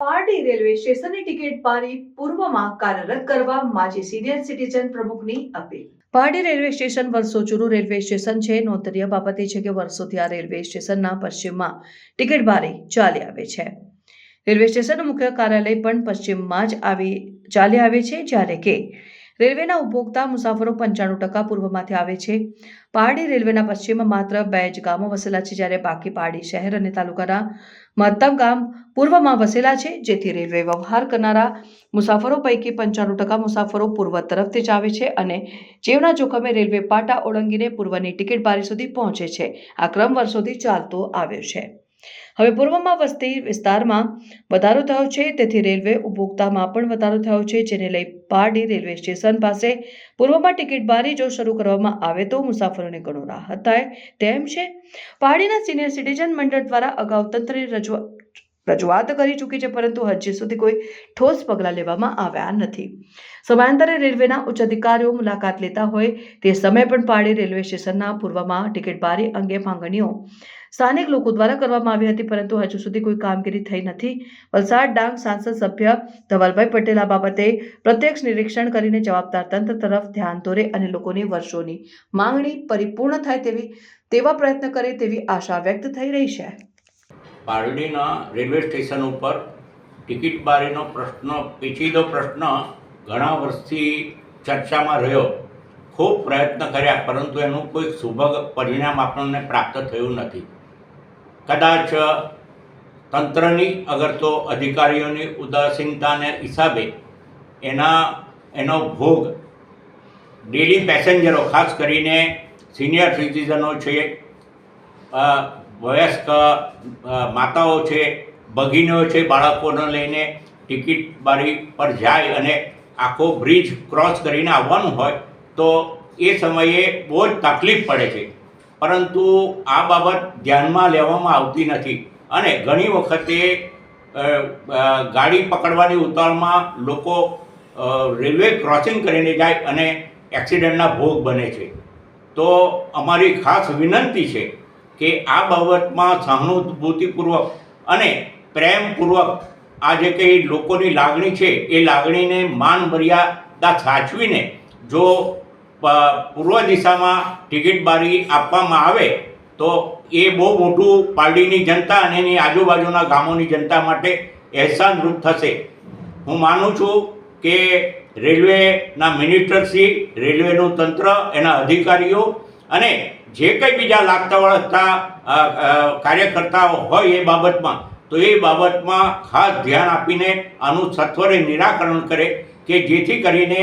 Pardi railway સ્ટેશનની ticket બારી પૂર્વમાં કાર્યરત કરવા માજી સિનિયર સિટીઝન પ્રમુખની અપીલ। પારડી રેલવે સ્ટેશન વર્ષો જૂનું રેલવે સ્ટેશન છે। નોંધનીય બાબત એ છે કે વર્ષોથી આ રેલવે સ્ટેશનના પશ્ચિમમાં ટિકિટ બારી ચાલી આવે છે। રેલવે સ્ટેશનનું મુખ્ય કાર્યાલય પણ પશ્ચિમમાં જ ચાલી આવે છે, જ્યારે કે રેલવેના ઉપભોક્તા મુસાફરો 95% પૂર્વમાંથી આવે છે। પારડી રેલવેના પશ્ચિમમાં માત્ર 2 જ ગામો વસેલા છે, જ્યારે બાકી પારડી શહેર અને તાલુકાના મહત્તમ ગામ પૂર્વમાં વસેલા છે, જેથી રેલવે વ્યવહાર કરનારા મુસાફરો પૈકી 95% મુસાફરો પૂર્વ તરફથી જ આવે છે અને જીવના જોખમે રેલવે પાટા ઓળંગીને પૂર્વની ટિકિટ બારી સુધી પહોંચે છે। આ ક્રમ વર્ષોથી ચાલતો આવ્યો છે। હવે પૂર્વમાં વસતી વિસ્તારમાં વધારો થયો છે, તેથી રેલવે ઉપભોક્તામાં પણ વધારો થયો છે, જેને લઈ પારડી રેલવે સ્ટેશન પાસે પૂર્વમાં ટિકિટ બારી જો શરૂ કરવામાં આવે તો મુસાફરોને ઘણો રાહત થાય તેમ છે। પારડીના સિનિયર સિટીઝન મંડળ દ્વારા અગાઉ તંત્રને રજૂઆત કરી ચૂકી છે, પરંતુ હજી સુધી કોઈ ઠોસ પગલાં લેવામાં આવ્યા નથી। સમયાંતરે રેલવેના ઉચ્ચ અધિકારીઓ મુલાકાત લેતા હોય તે સમયે પણ પારડી રેલવે સ્ટેશનના પૂર્વમાં ટિકિટ બારી અંગે માંગણીઓ સ્થાનિક લોકો દ્વારા કરવામાં આવી હતી, પરંતુ હજુ સુધી કોઈ કામગીરી થઈ નથી। વલસાડ ડાંગ સાંસદ સભ્ય ધવલભાઈ પટેલ આ બાબતે પ્રત્યક્ષ નિરીક્ષણ કરીને જવાબદાર તંત્ર તરફ ધ્યાન દોરે અને લોકોની વર્ષોની માંગણી પરિપૂર્ણ થાય તેવા પ્રયત્ન કરે તેવી આશા વ્યક્ત થઈ રહી છે। પારડીના રેલવે સ્ટેશન ઉપર ટિકિટ બારીનો પ્રશ્ન પેચીદો પ્રશ્ન ઘણા વર્ષથી ચર્ચામાં રહ્યો। ખૂબ પ્રયત્ન કર્યા, પરંતુ એનું કોઈ સુભગ પરિણામ આપણને પ્રાપ્ત થયું નથી। કદાચ તંત્રની અગર તો અધિકારીઓની ઉદાસીનતાને હિસાબે એનો ભોગ ડેલી પેસેન્જરો, ખાસ કરીને સિનિયર સિટીઝનો છે, વયસ્ક માતાઓ છે, ભગીનીઓ છે, બાળકોને લઈને ટિકિટ બારી પર જાય અને આખો બ્રિજ ક્રોસ કરીને આવવાનું હોય તો એ સમયે બહુ જ તકલીફ પડે છે, પરંતુ આ બાબત ધ્યાનમાં લેવામાં આવતી નથી અને ઘણી વખતે ગાડી પકડવાની ઉતાવળમાં લોકો રેલવે ક્રોસિંગ કરીને જાય અને એક્સિડન્ટના ભોગ બને છે। તો અમારી ખાસ વિનંતી છે કે આ બાબતમાં સહાનુભૂતિપૂર્વક અને પ્રેમપૂર્વક આ જે કંઈ લોકોની લાગણી છે એ લાગણીને માન મર્યાદા સાચવીને જો પૂર્વ દિશામાં ટિકિટ બારી આપવામાં આવે તો એ બહુ મોટું પારડીની જનતા અને એની આજુબાજુના ગામોની જનતા માટે અહેસાનરૂપ થશે। હું માનું છું કે રેલવેના મિનિસ્ટરશ્રી, રેલવેનું તંત્ર, એના અધિકારીઓ અને જે કંઈ બીજા લાગતા વળગતા કાર્યકર્તાઓ હોય એ બાબતમાં, તો એ બાબતમાં ખાસ ધ્યાન આપીને આનું સત્વરે નિરાકરણ કરે કે જેથી કરીને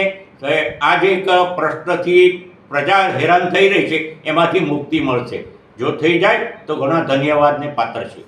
આ જે એક પ્રશ્નથી પ્રજા હેરાન થઈ રહી છે એમાંથી મુક્તિ મળશે। જો થઈ જાય તો ઘણા ધન્યવાદને પાત્ર છે।